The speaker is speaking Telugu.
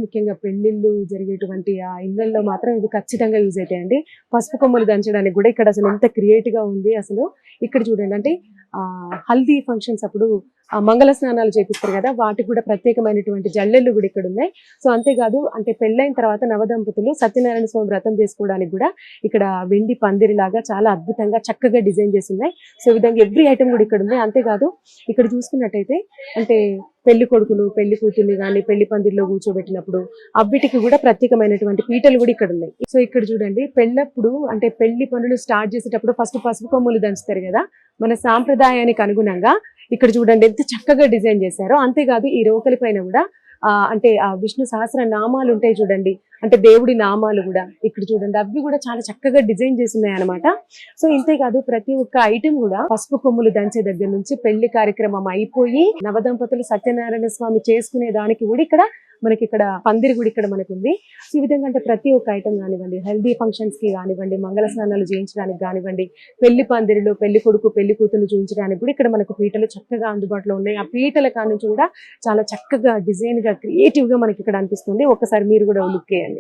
ముఖ్యంగా పెళ్ళిళ్ళు జరిగేటువంటి ఆ ఇళ్లల్లో మాత్రం ఇవి ఖచ్చితంగా యూజ్ అవుతాయండి. పసుపు కొమ్ములు దంచడానికి కూడా ఇక్కడ అసలు ఎంత క్రియేట్‌గా ఉంది అసలు. ఇక్కడ చూడండి అంటే హల్దీ ఫంక్షన్స్ అప్పుడు మంగళ స్నానాలు చేపిస్తారు కదా! వాటికి కూడా ప్రత్యేకమైనటువంటి జల్లెళ్ళు కూడా ఇక్కడ ఉన్నాయి. సో అంతేకాదు అంటే పెళ్ళైన తర్వాత నవదంపతులు సత్యనారాయణ స్వామి వ్రతం చేసుకోవడానికి కూడా ఇక్కడ వెండి పందిరిలాగా చాలా అద్భుతంగా చక్కగా డిజైన్ చేసి ఉన్నాయి. సో ఈ విధంగా ఎవ్రీ ఐటమ్ కూడా ఇక్కడ ఉంది. అంతేకాదు ఇక్కడ చూసుకున్నట్టయితే అంటే పెళ్లి కొడుకులు పెళ్లి కూతుర్ని కానీ పెళ్లి పందిరిలో కూర్చోబెట్టినప్పుడు అవిటికి కూడా ప్రత్యేకమైనటువంటి పీటలు కూడా ఇక్కడ ఉన్నాయి. సో ఇక్కడ చూడండి పెళ్ళప్పుడు అంటే పెళ్లి పనులు స్టార్ట్ చేసేటప్పుడు ఫస్ట్ పసుపు కొమ్ములు దంచుతారు కదా, మన సాంప్రదాయానికి అనుగుణంగా ఇక్కడ చూడండి ఎంత చక్కగా డిజైన్ చేశారో. అంతేకాదు ఈ రోకలి పైన కూడా అంటే ఆ విష్ణు సహస్ర నామాలు ఉంటాయి చూడండి, అంటే దేవుడి నామాలు కూడా ఇక్కడ చూడండి అవి కూడా చాలా చక్కగా డిజైన్ చేసి ఉన్నాయి అనమాట. సో ఇంతేకాదు ప్రతి ఒక్క ఐటెం కూడా పసుపు కొమ్ములు దంచే దగ్గర నుంచి పెళ్లి కార్యక్రమం అయిపోయి నవదంపతులు సత్యనారాయణ స్వామి చేసుకునే దానికి కూడా ఇక్కడ మనకి ఇక్కడ పందిరి కూడా ఇక్కడ మనకు ఉంది. ఈ విధంగా అంటే ప్రతి ఒక్క ఐటమ్ కానివ్వండి, హెల్దీ ఫంక్షన్స్ కి కానివ్వండి, మంగళ స్నానాలు చేయించడానికి కానివ్వండి, పెళ్లి పందిరిలో పెళ్లి కొడుకు పెళ్లి కూతురు చూపించడానికి కూడా ఇక్కడ మనకు పీటలు చక్కగా అందుబాటులో ఉన్నాయి. ఆ పీటల కాడ నుంచి కూడా చాలా చక్కగా డిజైన్ గా క్రియేటివ్ గా మనకి ఇక్కడ అనిపిస్తుంది. ఒక్కసారి మీరు కూడా లుక్ చేయండి.